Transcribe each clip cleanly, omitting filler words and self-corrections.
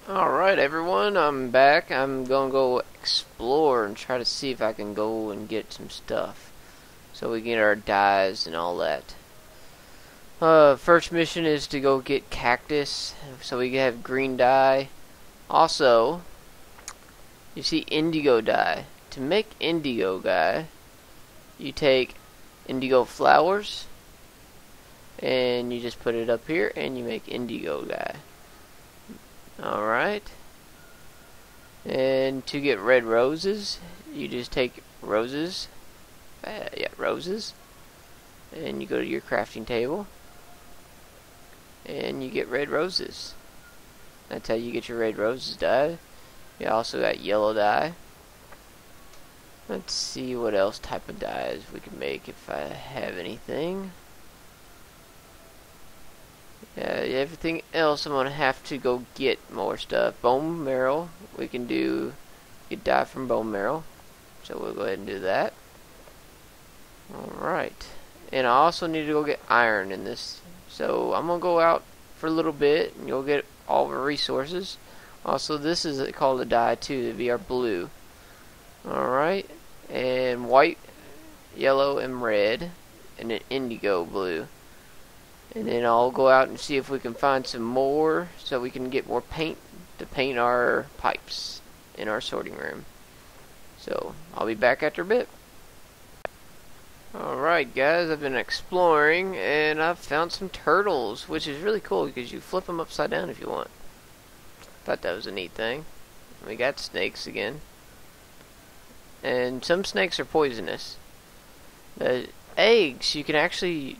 Alright everyone, I'm back. I'm gonna go explore and try to see if I can go and get some stuff. So we get our dyes and all that. First mission is to go get cactus, so we can have green dye. Also, you see indigo dye. To make indigo dye, you take indigo flowers, and you just put it up here, and you make indigo dye. Alright. And to get red roses, you just take roses. Roses. And you go to your crafting table. And you get red roses. That's how you get your red roses dyed. You also got yellow dye. Let's see what else type of dyes we can make if I have anything. Everything else I'm gonna have to go get more stuff. Bone marrow, we can get dye from bone marrow, so we'll go ahead and do that. Alright, and I also need to go get iron in this, so I'm gonna go out for a little bit and you'll get all the resources. Also, this is called a dye too, to be our blue. Alright, and white, yellow, and red, and an indigo blue. And then I'll go out and see if we can find some more so we can get more paint to paint our pipes in our sorting room. So I'll be back after a bit. Alright guys, I've been exploring and I've found some turtles, which is really cool because you flip them upside down if you want. Thought that was a neat thing. We got snakes again. And some snakes are poisonous. The eggs, you can actually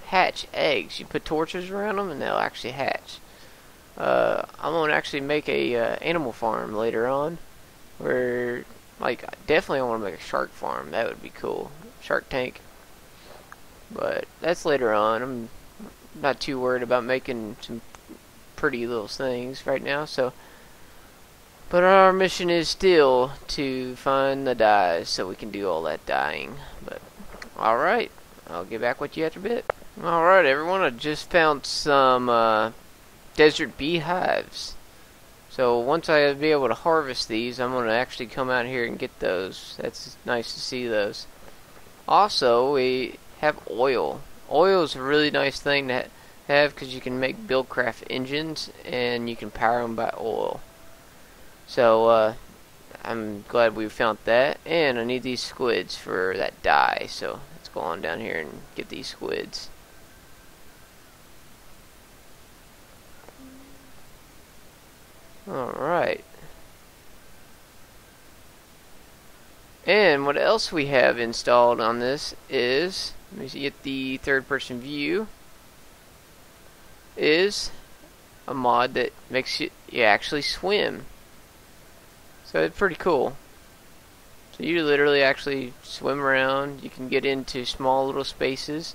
hatch eggs. You put torches around them and they'll actually hatch. I'm gonna actually make a animal farm later on, where definitely I want to make a shark farm. That would be cool, shark tank. But that's later on. I'm not too worried about making some pretty little things right now. But our mission is still to find the dyes so we can do all that dyeing. But all right, I'll get back with you after a bit. Alright everyone, I just found some desert beehives. So once I be able to harvest these, I'm going to actually come out here and get those. That's nice to see those. Also, we have oil. Oil is a really nice thing to have because you can make buildcraft engines and you can power them by oil. So I'm glad we found that. And I need these squids for that dye. So let's go on down here and get these squids. Alright. And what else we have installed on this is, let me get the third person view, is a mod that makes you actually swim. So it's pretty cool. So you literally actually swim around. You can get into small little spaces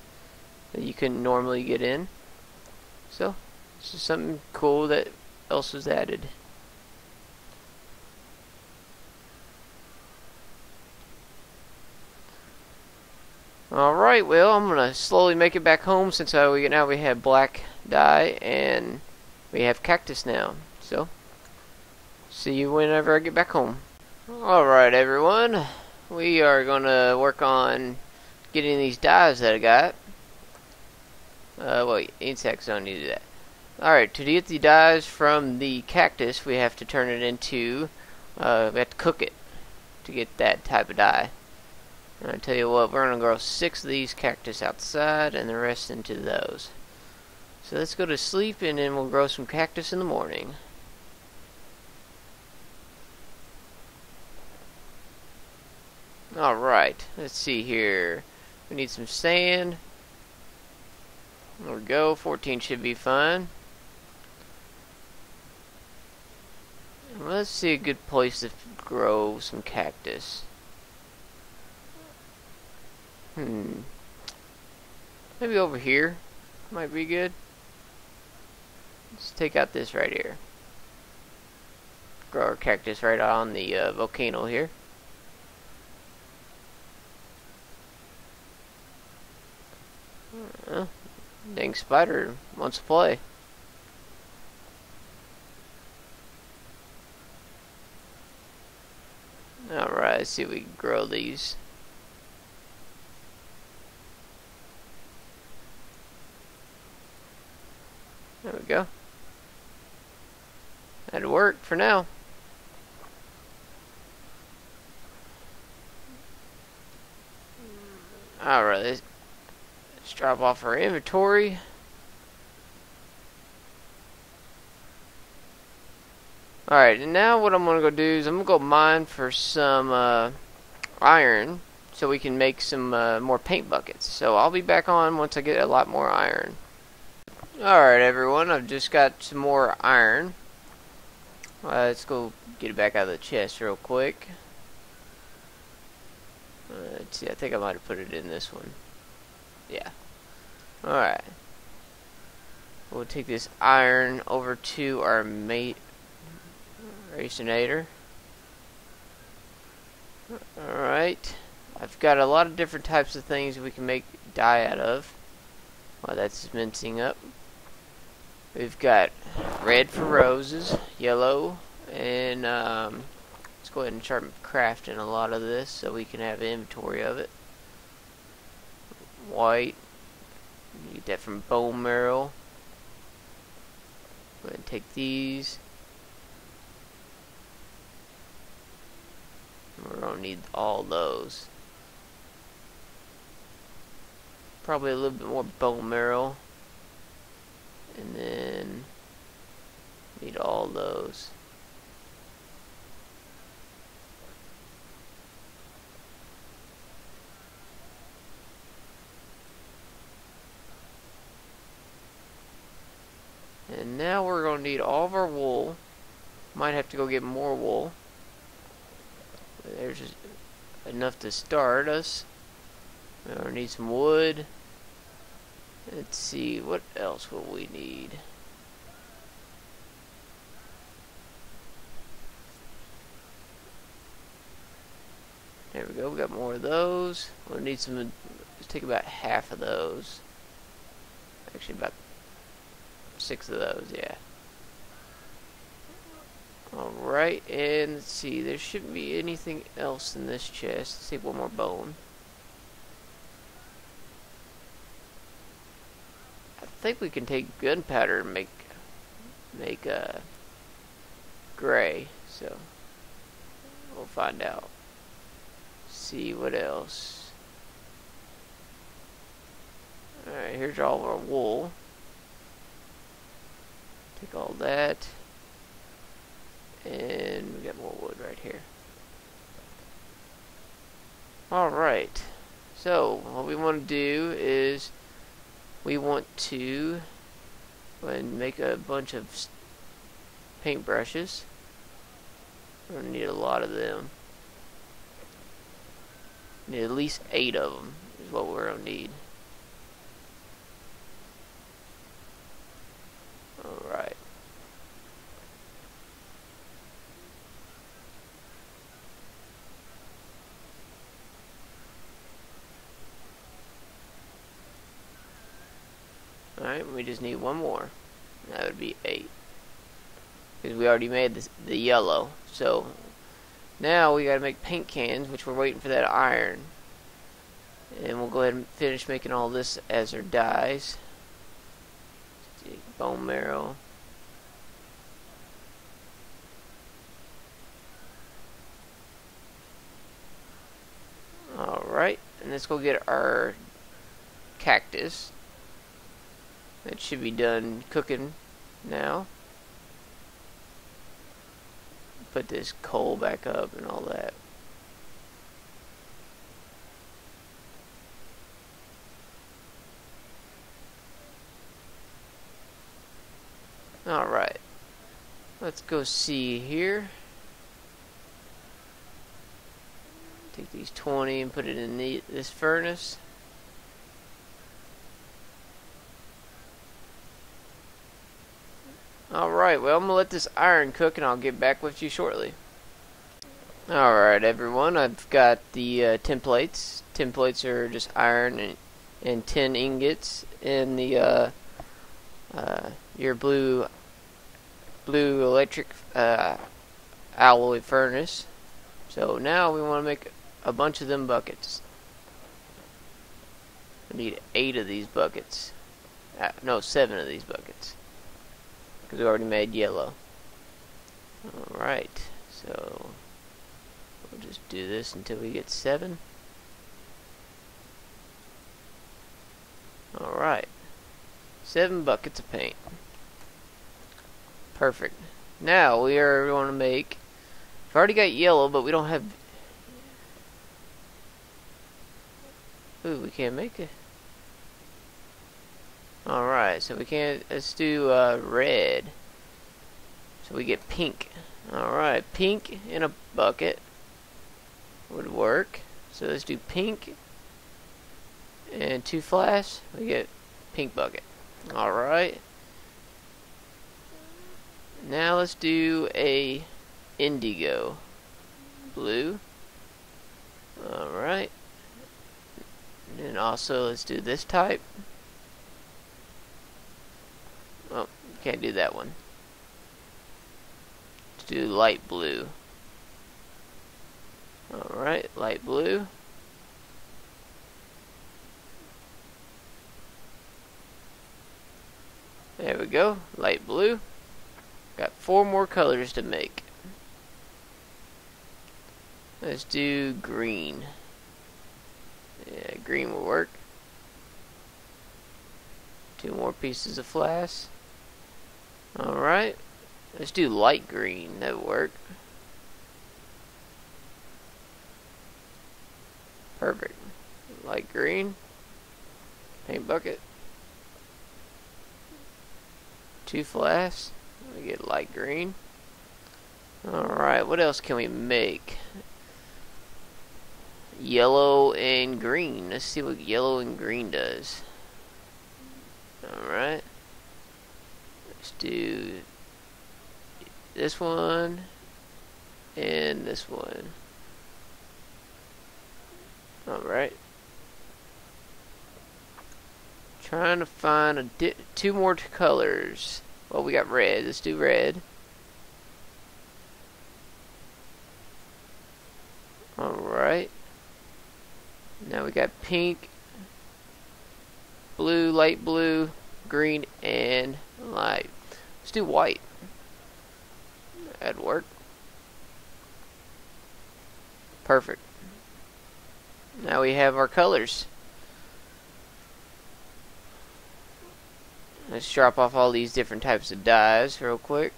that you couldn't normally get in. So this is something cool that else was added. Alright, well, I'm gonna slowly make it back home since now we have black dye and we have cactus now. So see you whenever I get back home. Alright everyone, we are gonna work on getting these dyes that I got. Wait, insects don't need to do that. Alright, to get the dyes from the cactus, we have to turn it into, we have to cook it to get that type of dye. And I tell you what, we're going to grow 6 of these cactus outside and the rest into those. So let's go to sleep and then we'll grow some cactus in the morning. Alright, let's see here. We need some sand. There we go, 14 should be fine. Let's see a good place to grow some cactus. Maybe over here might be good. Let's take out this right here. Grow our cactus right on the volcano here. Dang spider wants to play. let's see if we can grow these. There we go. That'll work for now. Alright, let's drop off our inventory. Alright, and now what I'm going to go do is I'm going to go mine for some iron so we can make some more paint buckets. So I'll be back on once I get a lot more iron. Alright everyone, I've just got some more iron. Let's go get it back out of the chest real quick. Let's see, I think I might have put it in this one. Yeah. Alright. We'll take this iron over to our racinator. Alright. I've got a lot of different types of things we can make dye out of. While that's mincing up. We've got red for roses, yellow, and let's go ahead and start crafting a lot of this so we can have inventory of it. White, you get that from bone marrow. Go ahead and take these. We're gonna need all those. Probably a little bit more bone marrow. And then need all those. And now we're going to need all of our wool. Might have to go get more wool. There's just enough to start us. We're going to need some wood. Let's see, what else will we need? There we go, we got more of those. We'll need some, let's take about half of those. Actually about 6 of those, yeah. Alright, and let's see, there shouldn't be anything else in this chest. Let's see, one more bone. I think we can take gunpowder and make gray, so we'll find out. See what else. Alright, here's all of our wool. Take all that, and we got more wood right here. Alright, so what we want to do is we want to go ahead and make a bunch of paintbrushes. We're going to need a lot of them. Need at least 8 of them is what we're going to need. Alright. Alright, we just need one more. That would be 8. Because we already made the yellow. So, now we gotta make paint cans, which we're waiting for that iron. And we'll go ahead and finish making all this as our dyes. Bone marrow. Alright, and let's go get our cactus. That should be done cooking now. Put this coal back up and all that. Alright. Let's go see here. Take these 20 and put it in this furnace. Alright, well, I'm going to let this iron cook and I'll get back with you shortly. Alright, everyone, I've got the templates. Templates are just iron and 10 ingots in the your blue electric alloy furnace. So now we want to make a bunch of them buckets. We need 8 of these buckets. No, 7 of these buckets. Because we already made yellow. Alright, so we'll just do this until we get 7. Alright. 7 buckets of paint. Perfect. Now we are going to make... I've already got yellow, but we don't have... Ooh, we can't make it. Alright, so we can't... Let's do red. So we get pink. Alright, pink in a bucket would work. So let's do pink and 2 flash. We get pink bucket. Alright. Now let's do a indigo blue. Alright. And also let's do this type. Oh, can't do that one. Let's do light blue. Alright, light blue. There we go, light blue. Got 4 more colors to make. Let's do green. Yeah, green will work. 2 more pieces of flash. Alright. Let's do light green. That would work. Perfect. Light green. Paint bucket. 2 flash. We get light green. Alright, what else can we make? Yellow and green. Let's see what yellow and green does. Alright. Let's do this one and this one. Alright. Trying to find 2 more colors. Well, we got red. Let's do red. Alright. Now we got pink, blue, light blue, green, and light. Let's do white. That'd work. Perfect. Now we have our colors. Let's drop off all these different types of dyes real quick.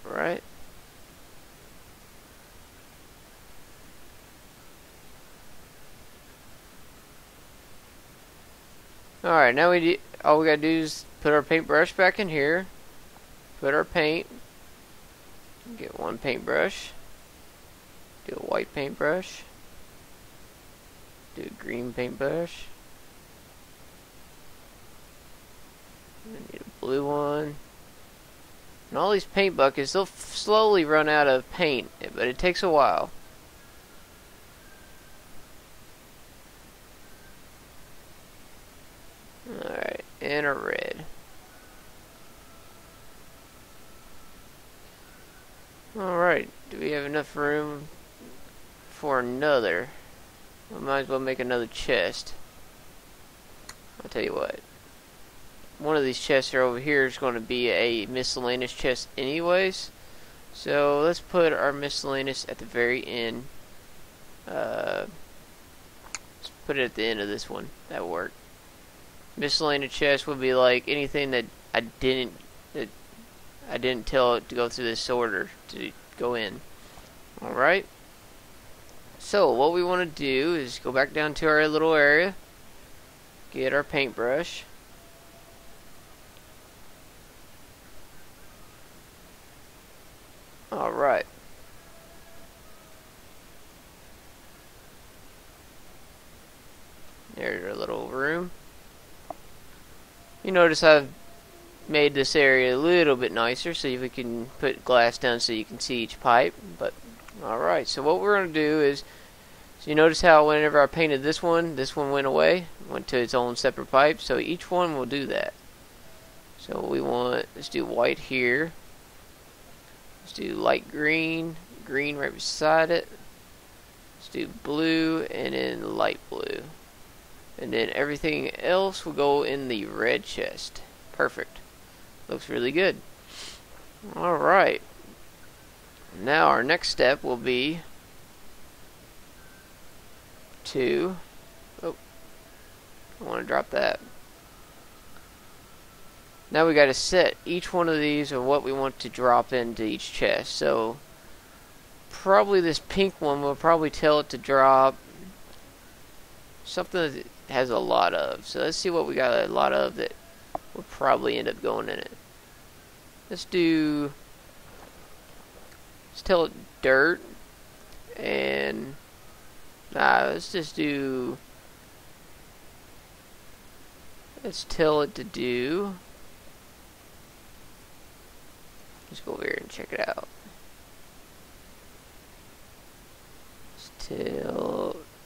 Alright. Alright, now all we gotta do is put our paintbrush back in here. Put our paint. Get 1 paintbrush. Do a white paintbrush. Do a green paintbrush. I need a blue one. And all these paint buckets, they'll slowly run out of paint, but it takes a while. Alright, and a red. Alright, do we have enough room for another? We might as well make another chest. I'll tell you what. One of these chests are over here is going to be a miscellaneous chest anyways. So let's put our miscellaneous at the very end. Let's put it at the end of this one. That'll work. Miscellaneous chest would be like anything that I didn't tell it to go through this order to go in. Alright. So what we want to do is go back down to our little area. Get our paintbrush. Alright. There's our little room. You notice I've made this area a little bit nicer so we can put glass down so you can see each pipe. But alright, so what we're going to do is So you notice how whenever I painted this one went away, went to its own separate pipe. So each one will do that. So we want, let's do white here. Let's do light green, green right beside it. Let's do blue and then light blue. And then everything else will go in the red chest. Perfect. Looks really good. Alright. Now our next step will be to... Oh, I want to drop that. Now we got to set each one of these of what we want to drop into each chest. So probably this pink one will probably tell it to drop something that it has a lot of. So let's see what we got a lot of that will probably end up going in it. Let's tell it dirt, and let's tell it to do, let's go over here and check it out.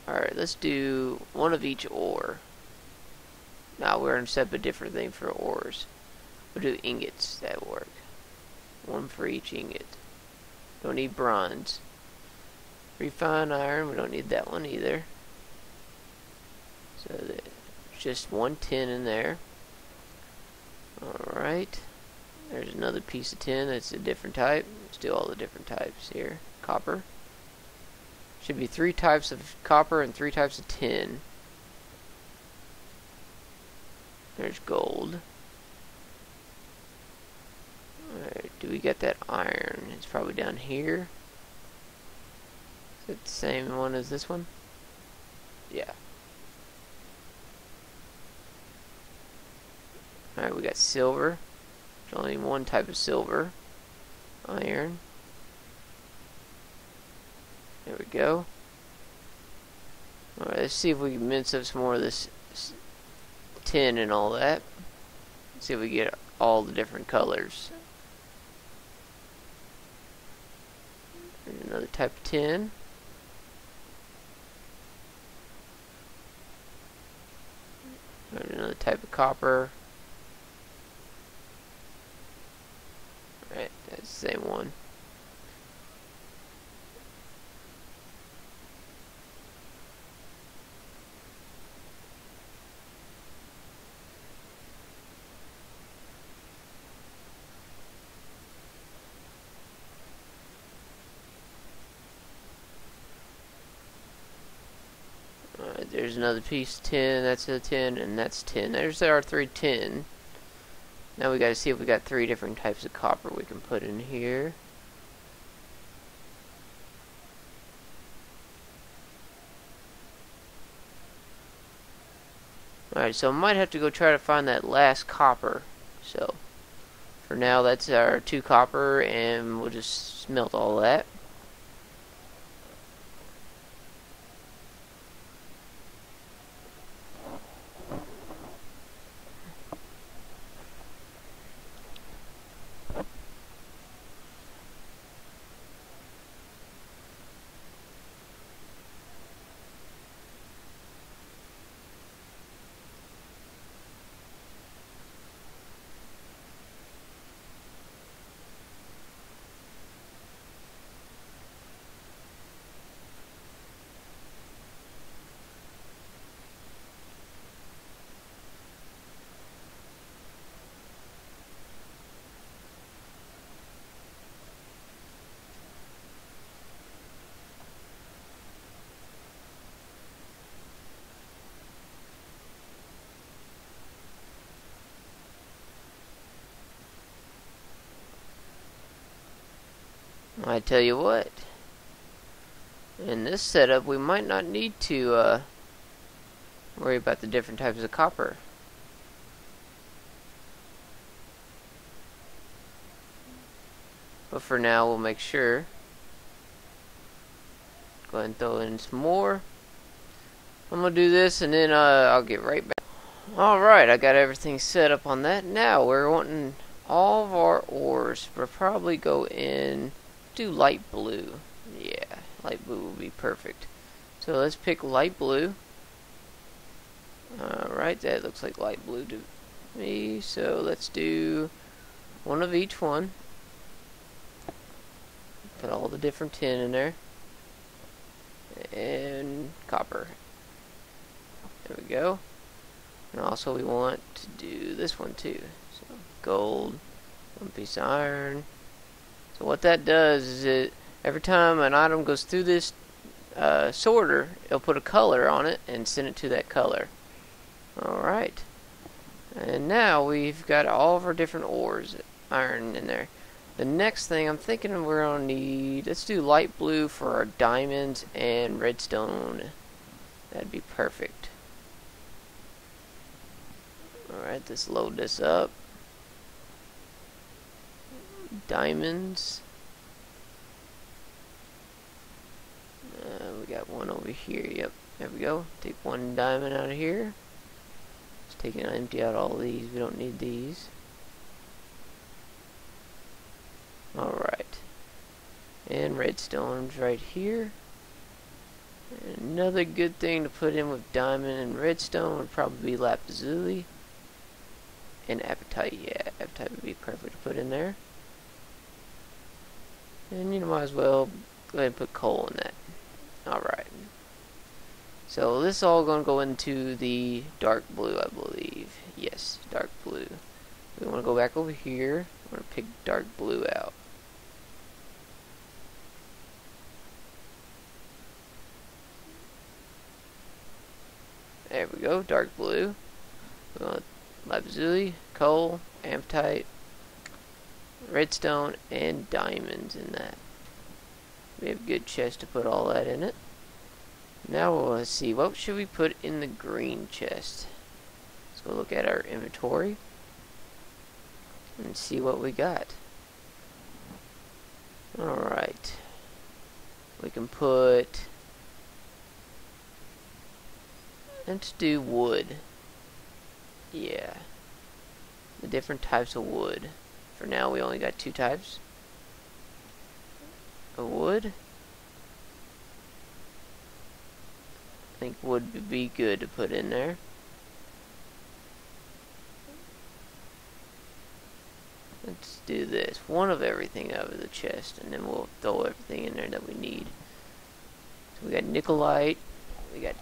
Alright, let's do one of each ore. Now we're going to set up a different thing for ores. We'll do ingots, that work. One for each ingot. Don't need bronze. Refined iron, we don't need that one either. So there's just 1 tin in there. Alright. There's another piece of tin that's a different type. Let's do all the different types here. Copper. Should be 3 types of copper and 3 types of tin. There's gold. Alright, do we get that iron? It's probably down here. Is it the same one as this one? Yeah. Alright, we got silver. There's only 1 type of silver. Iron. There we go. Alright, let's see if we can mince up some more of this tin and all that. Let's see if we get all the different colors. There's another type of tin. There's another type of copper. Alright, that's the same one. There's another piece of tin, that's a tin, and that's tin. There's our 3 tin. Now we gotta see if we got 3 different types of copper we can put in here. Alright, so I might have to go try to find that last copper. So, for now that's our 2 copper, and we'll just smelt all that. I tell you what, in this setup we might not need to worry about the different types of copper. But for now we'll make sure. Go ahead and throw in some more. I'm gonna do this and then I'll get right back. Alright, I got everything set up on that. Now we're wanting all of our ores. We'll probably go in, do light blue. Yeah, light blue will be perfect. So let's pick light blue. Alright, that looks like light blue to me. So let's do one of each one. Put all the different tin in there. And copper. There we go. And also we want to do this one too. So gold, one piece of iron. So what that does is every time an item goes through this sorter, it'll put a color on it and send it to that color. Alright. And now we've got all of our different ores, iron in there. The next thing I'm thinking we're going to need, let's do light blue for our diamonds and redstone. That'd be perfect. Alright, let's load this up. Diamonds. We got one over here. Yep, there we go. Take one diamond out of here. Let's take and empty out all these. We don't need these. Alright. And redstone's right here. And another good thing to put in with diamond and redstone would probably be lapazuli. And apatite. Yeah, apatite would be perfect to put in there. And you might as well go ahead and put coal in that. Alright. So this is all going to go into the dark blue, I believe. Yes, dark blue. We want to go back over here. We're going to pick dark blue out. There we go, dark blue. We want lapazuli, coal, apatite, redstone, and diamonds in that. We have a good chest to put all that in it. Now let's see, what should we put in the green chest? Let's go look at our inventory and see what we got. Alright. We can put, let's do wood. Yeah. The different types of wood. For now we only got 2 types of wood. I think wood would be good to put in there. Let's do this. One of everything out of the chest, and then we'll throw everything in there that we need. So we got nickelite. We got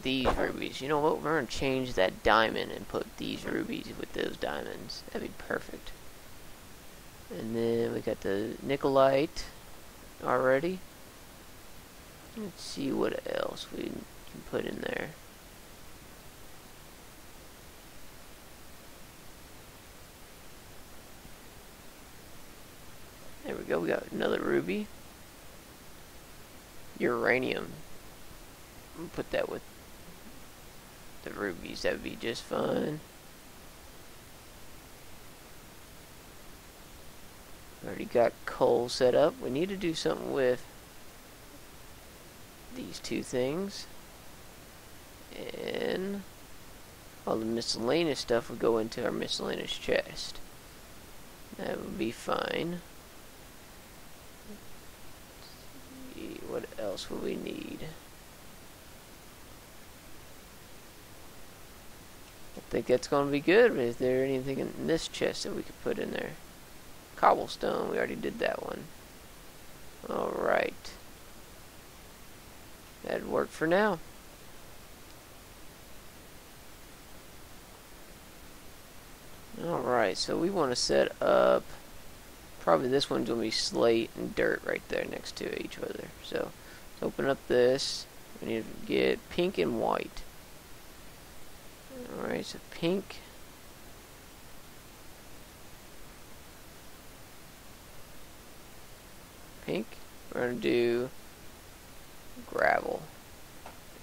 these rubies. You know what? We're going to change that diamond and put these rubies with those diamonds. That'd be perfect. And then we got the nickelite already. Let's see what else we can put in there. There we go, we got another ruby. Uranium. We'll put that with the rubies, that would be just fine. Already got coal set up. We need to do something with these 2 things. And all the miscellaneous stuff would go into our miscellaneous chest. That would be fine. Let's see, what else would we need? I think that's going to be good. Is there anything in this chest that we could put in there? Cobblestone, we already did that one. Alright. That'd work for now. Alright, so we want to set up, probably this one's going to be slate and dirt right there next to each other. So, let's open up this. We need to get pink and white. Alright, so pink. Pink. We're going to do gravel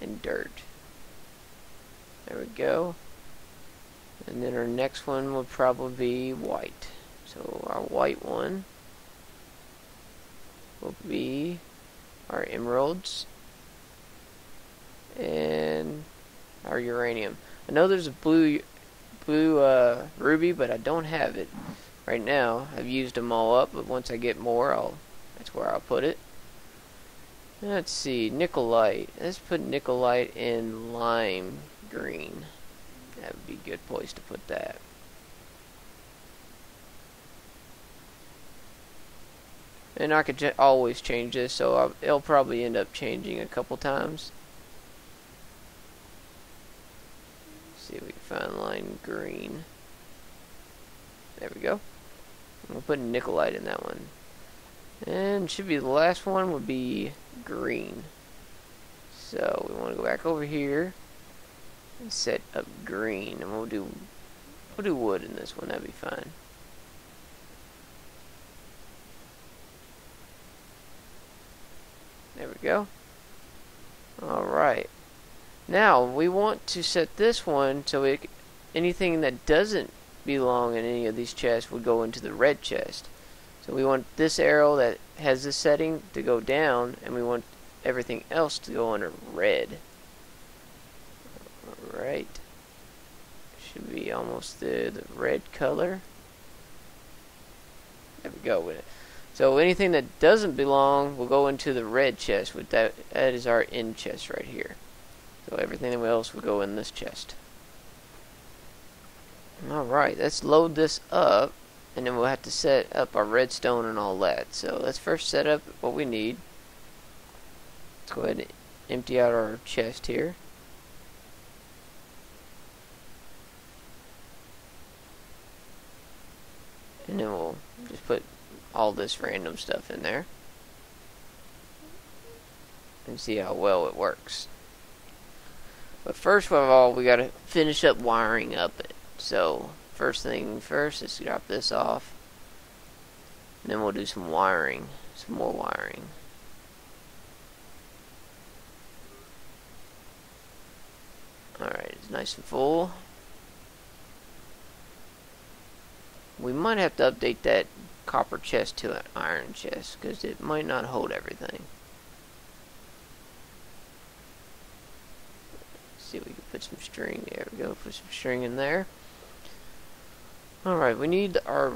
and dirt. There we go. And then our next one will probably be white. So our white one will be our emeralds and our uranium. I know there's a blue ruby, but I don't have it right now. I've used them all up, but once I get more, that's where I'll put it. Let's see, Nicolite. Let's put Nicolite in lime green. That would be a good place to put that. And I could always change this, so it'll probably end up changing a couple times. Let's see if we can find lime green. There we go. We'll put Nicolite in that one. And should be the last one would be green. So we want to go back over here and set up green, and we'll do wood in this one. That'd be fine. There we go. Alright. Now we want to set this one so anything that doesn't belong in any of these chests would go into the red chest. So we want this arrow that has this setting to go down, and we want everything else to go under red. Alright. Should be almost the red color. There we go with it. So anything that doesn't belong will go into the red chest. With that is our end chest right here. So everything else will go in this chest. Alright, let's load this up, and then we'll have to set up our redstone and all that. So let's first set up what we need. Let's go ahead and empty out our chest here. And then we'll just put all this random stuff in there and see how well it works. But first of all, we gotta finish up wiring up it. So first thing first, let's drop this off, and then we'll do some wiring, some more wiring. Alright, it's nice and full. We might have to update that copper chest to an iron chest, because it might not hold everything. Let's see if we can put some string. There we go, put some string in there. Alright, we need our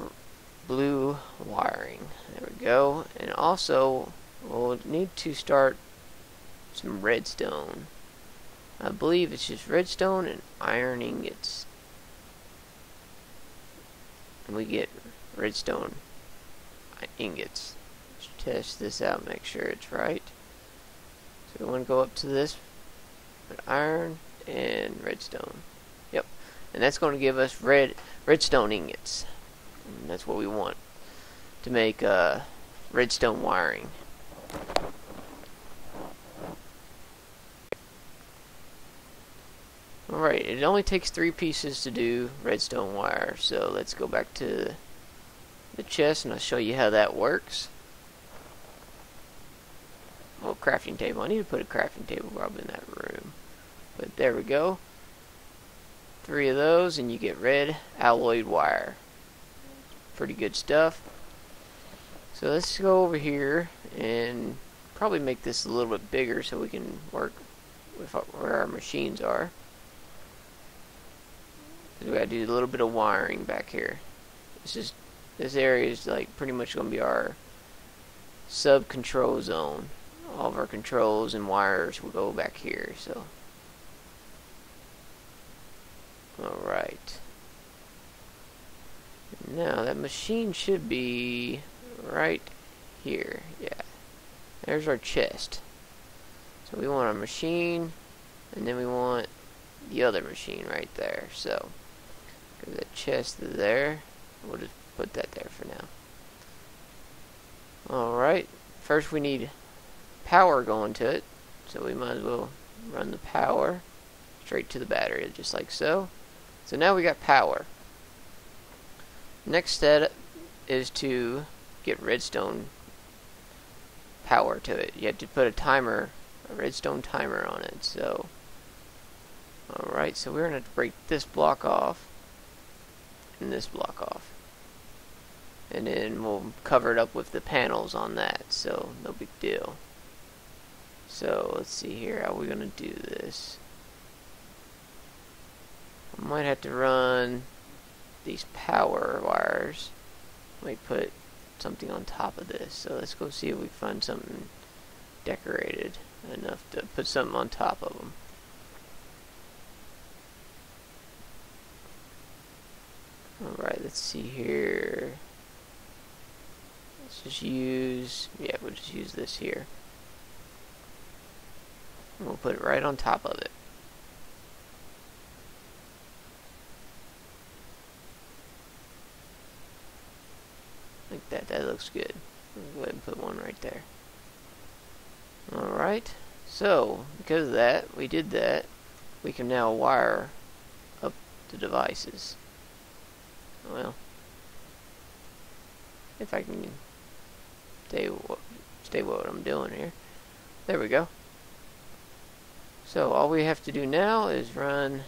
blue wiring. There we go. And also, we'll need to start some redstone. I believe it's just redstone and iron ingots. And we get redstone ingots. Let's test this out, make sure it's right. So we want to go up to this, put iron and redstone. Yep. And that's going to give us redstone ingots. And that's what we want to make redstone wiring. Alright, it only takes 3 pieces to do redstone wire, so let's go back to the chest and I'll show you how that works. Oh, crafting table. I need to put a crafting table probably in that room. But there we go. 3 of those and you get red alloyed wire. Pretty good stuff. So let's go over here and probably make this a little bit bigger so we can work with where our machines are. We gotta do a little bit of wiring back here. This area is like pretty much gonna be our sub control zone. All of our controls and wires will go back here. So, all right. Now that machine should be right here. Yeah. There's our chest. So we want our machine, and then we want the other machine right there. So go to that chest there. We'll just put that there for now. Alright. First we need power going to it. So we might as well run the power straight to the battery, just like so. So now we got power. Next step is to get redstone power to it. You have to put a timer, a redstone timer on it. So alright, so we're going to have to break this block off and this block off. And then we'll cover it up with the panels on that, so no big deal. So let's see here, how we're going to do this. I might have to run these power wires. Might put something on top of this. So let's go see if we find something decorated enough to put something on top of them. Alright, let's see here. Let's just use, yeah, we'll just use this here. And we'll put it right on top of it. Like that, that looks good. We'll go ahead and put one right there. Alright, so because of that, we did that, we can now wire up the devices. Well, if I can stay what I'm doing here. There we go. So all we have to do now is run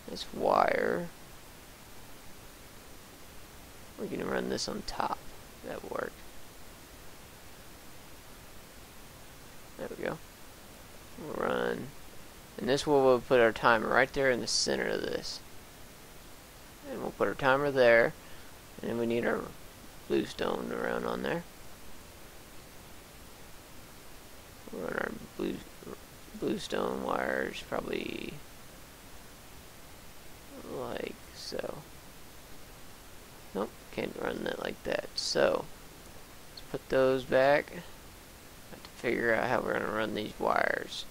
this wire. We can run this on top. That will work. There we go. We'll run, and this will put our timer right there in the center of this. And we'll put our timer there, and then we need our bluestone around on there. We'll run our bluestone wires probably like so. Nope, can't run that like that. So let's put those back. Have to figure out how we're going to run these wires.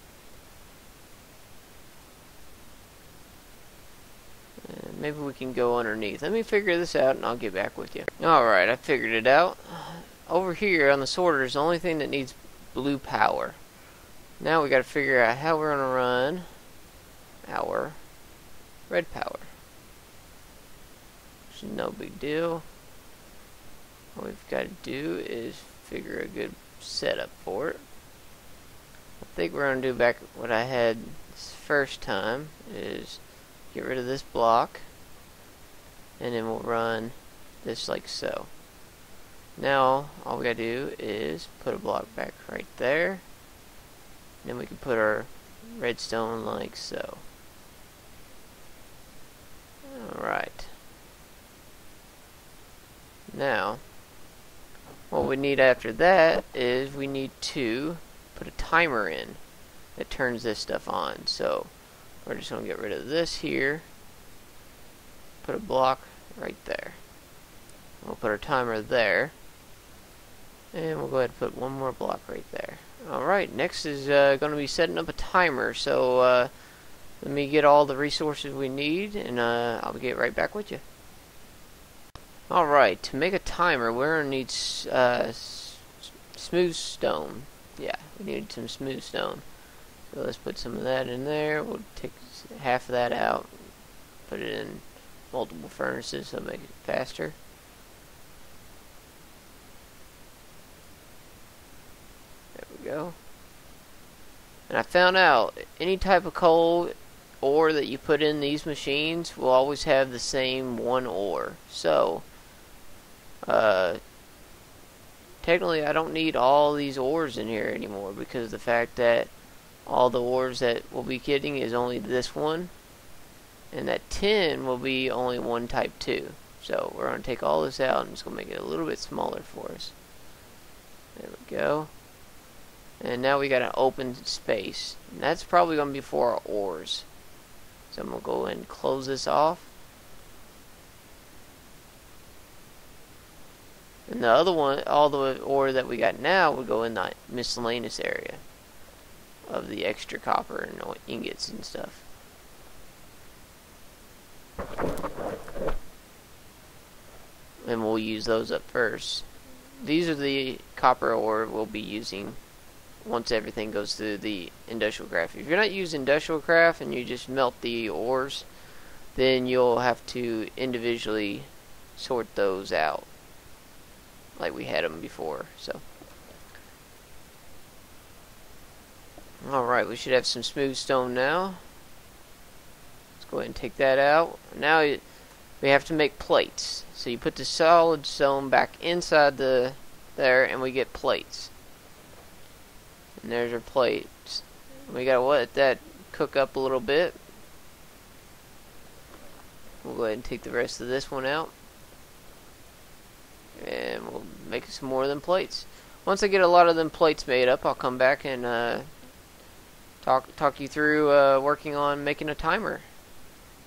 And maybe we can go underneath. Let me figure this out and I'll get back with you. Alright, I figured it out. Over here on the sorter is the only thing that needs blue power. Now we got to figure out how we're going to run our red power. Which is no big deal. What we've got to do is figure a good setup for it. I think we're going to do back what I had this first time is get rid of this block, and then we'll run this like so. Now all we gotta do is put a block back right there, and then we can put our redstone like so. Alright. Now what we need after that is we need to put a timer in that turns this stuff on. So we're just going to get rid of this here, put a block right there. We'll put our timer there, and we'll go ahead and put one more block right there. Alright, next is going to be setting up a timer. So let me get all the resources we need, and I'll get right back with you. Alright, to make a timer we're going to need smooth stone. Yeah, we need some smooth stone. So let's put some of that in there. We'll take half of that out, put it in multiple furnaces so make it faster. There we go. And I found out any type of coal ore that you put in these machines will always have the same one ore. So technically I don't need all these ores in here anymore, because of the fact that all the ores that we'll be getting is only this one, and that tin will be only one type 2. So we're going to take all this out and it's going to make it a little bit smaller for us. There we go. And now we got an open space, and that's probably going to be for our ores. So I'm going to go ahead and close this off. And the other one, all the ore that we got now would go in the miscellaneous area of the extra copper and ingots and stuff. And we'll use those up first. These are the copper ore we'll be using once everything goes through the industrial craft. If you're not using industrial craft and you just melt the ores, then you'll have to individually sort those out like we had them before. So alright, we should have some smooth stone now. Let's go ahead and take that out. Now we have to make plates. So you put the solid stone back inside there and we get plates. And there's our plates. We gotta let that cook up a little bit. We'll go ahead and take the rest of this one out, and we'll make some more of them plates. once I get a lot of them plates made up, I'll come back and talk you through working on making a timer.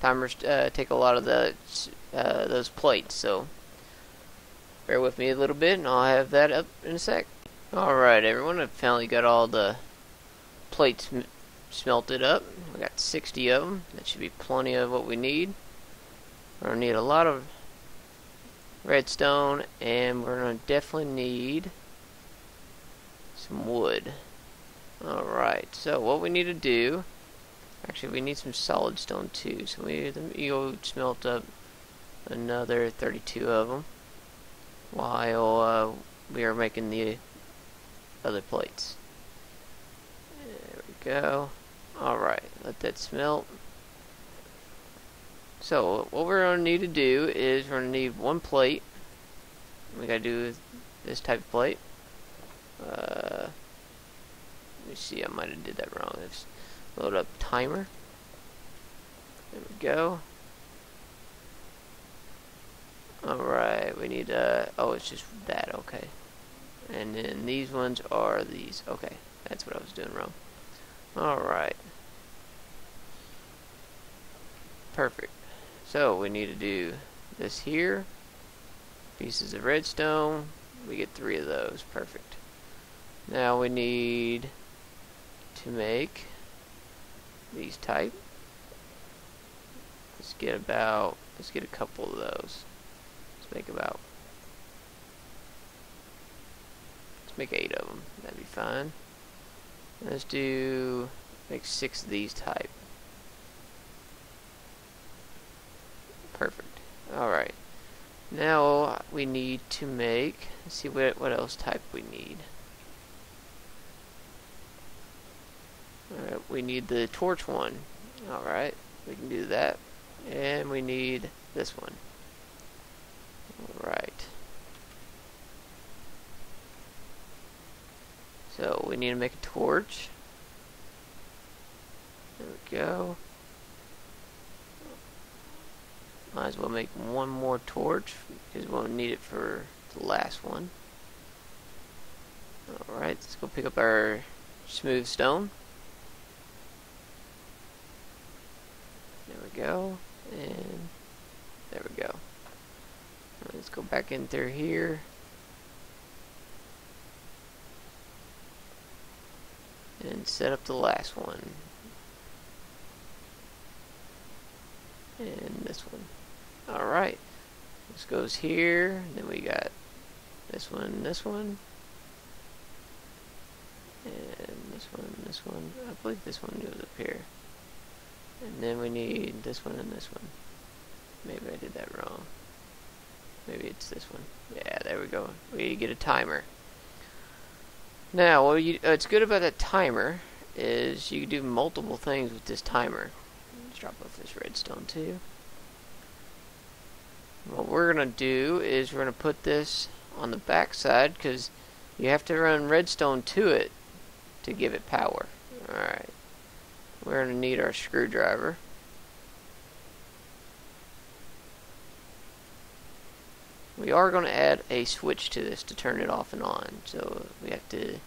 Timers take a lot of those plates, so bear with me a little bit, and I'll have that up in a sec. Alright, everyone, I've finally got all the plates smelted up. We got 60 of them. That should be plenty of what we need. We're going to need a lot of redstone, and we're going to definitely need some wood. Alright, so what we need to do, actually we need some solid stone too, so we go smelt up another 32 of them while we are making the other plates. There we go. Alright, let that smelt. So what we're going to need to do is we're going to need one plate. We got to do this type of plate. Let me see, I might have did that wrong. Let's load up timer. There we go. Alright, we need oh, it's just that, okay. And then these ones are these. Okay, that's what I was doing wrong. Alright. Perfect. So we need to do this here. Pieces of redstone. We get 3 of those. Perfect. Now we need to make these type. Let's get a couple of those. Let's make 8 of them. That'd be fine. Let's make 6 of these type. Perfect. Alright. Now we need to make, let's see what else type we need. Alright, we need the torch one. Alright, we can do that. And we need this one. Alright. So we need to make a torch. There we go. Might as well make one more torch because we won't need it for the last one. Alright, let's go pick up our smooth stone. There we go. And there we go. Let's go back in through here. And set up the last one. And this one. Alright. This goes here. Then we got this one, and this one. And this one, and this one. I believe this one goes up here. And then we need this one and this one. Maybe I did that wrong. Maybe it's this one. Yeah, there we go. We get a timer. Now, what's good about that timer is you can do multiple things with this timer. Let's drop off this redstone too. What we're going to do is we're going to put this on the back side because you have to run redstone to it to give it power. Alright. We're going to need our screwdriver. We are going to add a switch to this to turn it off and on. So we have to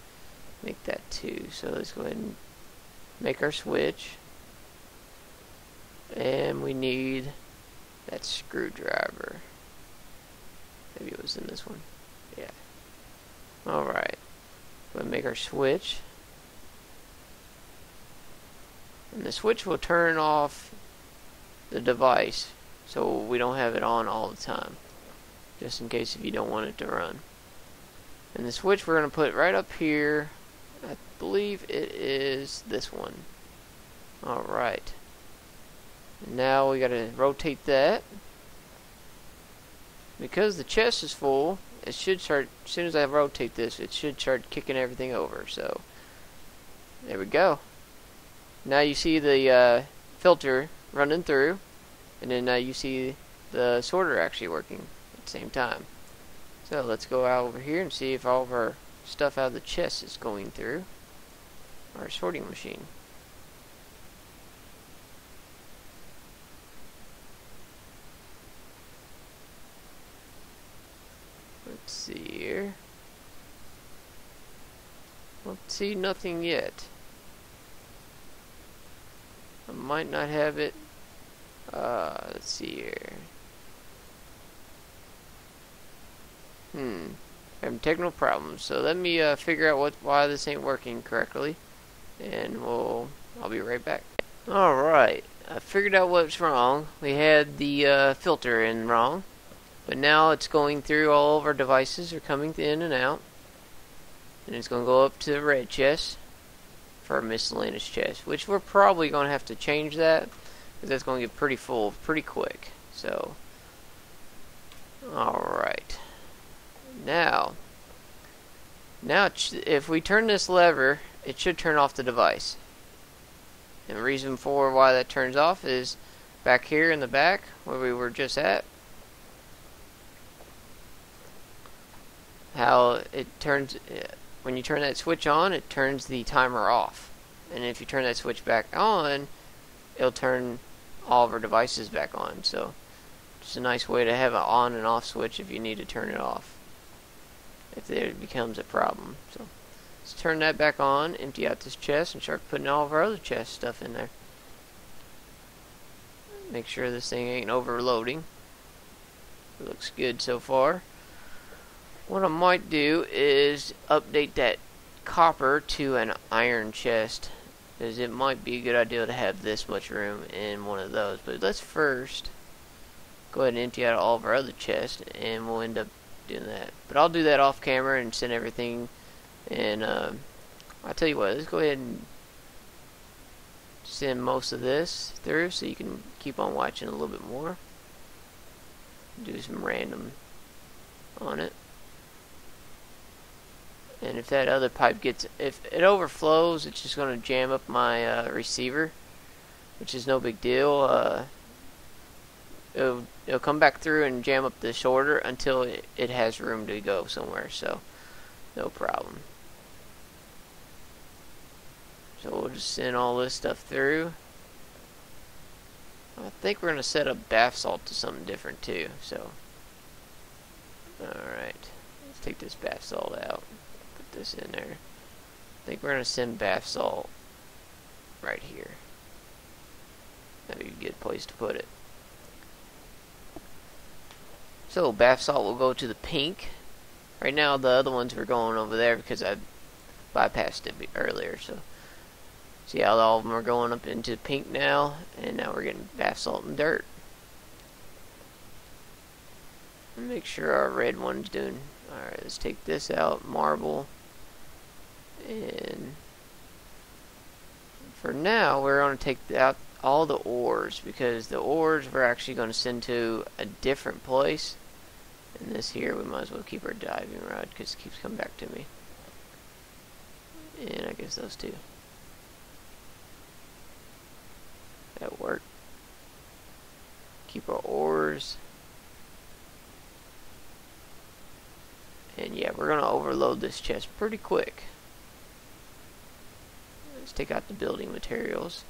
make that too. So let's go ahead and make our switch. And we need that screwdriver. Maybe it was in this one. Yeah. Alright. We'll make our switch. And the switch will turn off the device so we don't have it on all the time. Just in case if you don't want it to run. And the switch we're going to put right up here. I believe it is this one. Alright. Now we got to rotate that. Because the chest is full, it should start, as soon as I rotate this, it should start kicking everything over. So, there we go. Now you see the filter running through, and then now you see the sorter actually working at the same time. So let's go out over here and see if all of our stuff out of the chest is going through our sorting machine. Let's see here. see nothing yet. I might not have it. Let's see here. Having technical problems. So let me figure out why this ain't working correctly, and I'll be right back. All right, I figured out what's wrong. We had the filter in wrong, but now it's going through all of our devices. Are coming in and out, and it's going to go up to the red chest for our miscellaneous chest, which we're probably going to have to change that because that's going to get pretty full pretty quick. So, all right. Now, if we turn this lever, it should turn off the device. And the reason for why that turns off is back here in the back, where we were just at. How it turns, when you turn that switch on, it turns the timer off. And if you turn that switch back on, it'll turn all of our devices back on. So, it's a nice way to have an on and off switch if you need to turn it off, if there becomes a problem. So let's turn that back on, empty out this chest, and start putting all of our other chest stuff in there. Make sure this thing ain't overloading. It looks good so far. What I might do is update that copper to an iron chest, because it might be a good idea to have this much room in one of those. But let's first go ahead and empty out all of our other chests, and we'll end up doing that. But I'll do that off camera and send everything. And I'll tell you what, let's go ahead and send most of this through so you can keep on watching a little bit more. Do some random on it. And if that other pipe if it overflows, it's just going to jam up my receiver, which is no big deal. It'll come back through and jam up the shorter until it has room to go somewhere, so no problem. So we'll just send all this stuff through. I think we're going to set up bath salt to something different too, so alright, let's take this bath salt out, put this in there. I think we're going to send bath salt right here. That'd be a good place to put it. So bath salt will go to the pink. Right now the other ones were going over there because I bypassed it earlier. So see how all of them are going up into pink now, and now we're getting bath salt and dirt. Make sure our red one's doing. Alright, let's take this out, marble. And for now we're going to take out all the ores, because the ores we're actually going to send to a different place. And this here, we might as well keep our diving rod because it keeps coming back to me. And I guess those two. That worked. Keep our ores. And yeah, we're going to overload this chest pretty quick. Let's take out the building materials.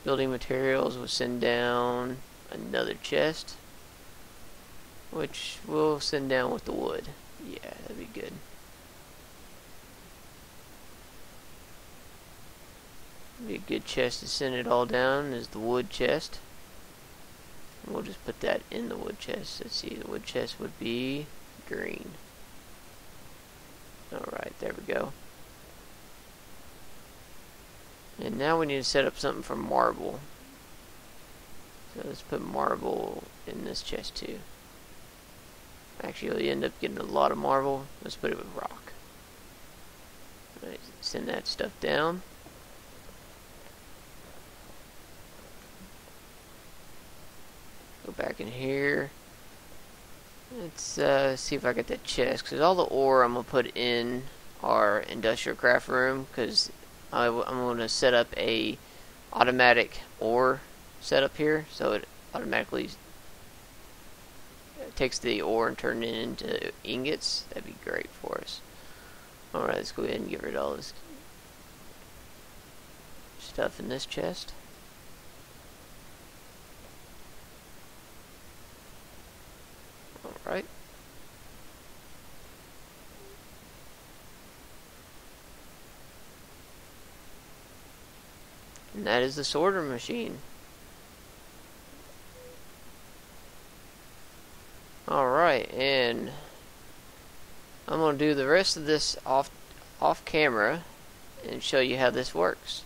Building materials will send down another chest, which we'll send down with the wood. Yeah, that'd be good. Be a good chest to send it all down is the wood chest. And we'll just put that in the wood chest. Let's see, the wood chest would be green. Alright, there we go. And now we need to set up something for marble. So let's put marble in this chest too. Actually, you'll end up getting a lot of marble. Let's put it with rock. Alright, send that stuff down. Go back in here. Let's see if I get that chest, because all the ore I'm going to put in our industrial craft room, because I'm going to set up a automatic ore setup here, so it automatically takes the ore and turns it into ingots. That'd be great for us. Alright, let's go ahead and get rid of all this stuff in this chest. Alright. And that is the sorter machine. Alright, and I'm going to do the rest of this off camera and show you how this works.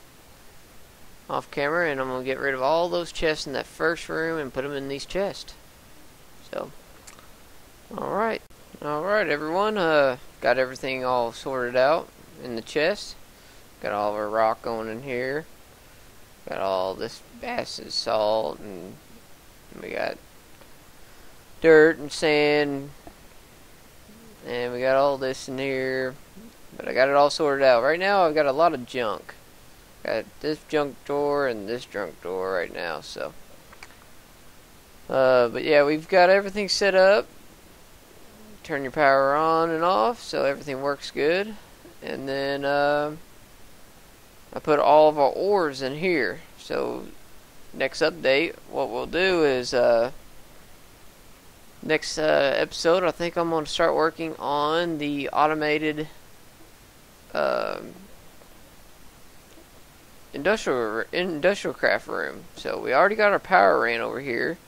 Off camera, and I'm going to get rid of all those chests in that first room and put them in these chests. So, alright everyone, got everything all sorted out in the chest. Got all of our rock going in here. Got all this acid salt, and we got dirt and sand, and we got all this in here, but I got it all sorted out. Right now I've got a lot of junk. Got this junk drawer and this junk drawer right now, so but yeah, we've got everything set up. Turn your power on and off so everything works good, and then I put all of our ores in here. So next update, what we'll do is next episode, I think I'm going to start working on the automated industrial craft room. So we already got our power ran over here,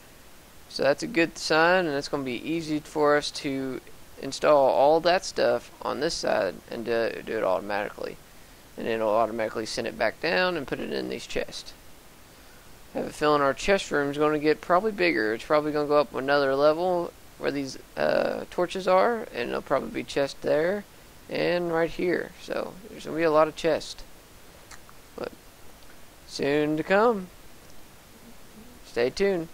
so that's a good sign, and it's going to be easy for us to install all that stuff on this side and do it automatically, and it'll automatically send it back down and put it in these chests. I have a feeling our chest room is going to get probably bigger. It's probably going to go up another level where these torches are, and there'll probably be chests there and right here. So there's going to be a lot of chests. But soon to come. Stay tuned.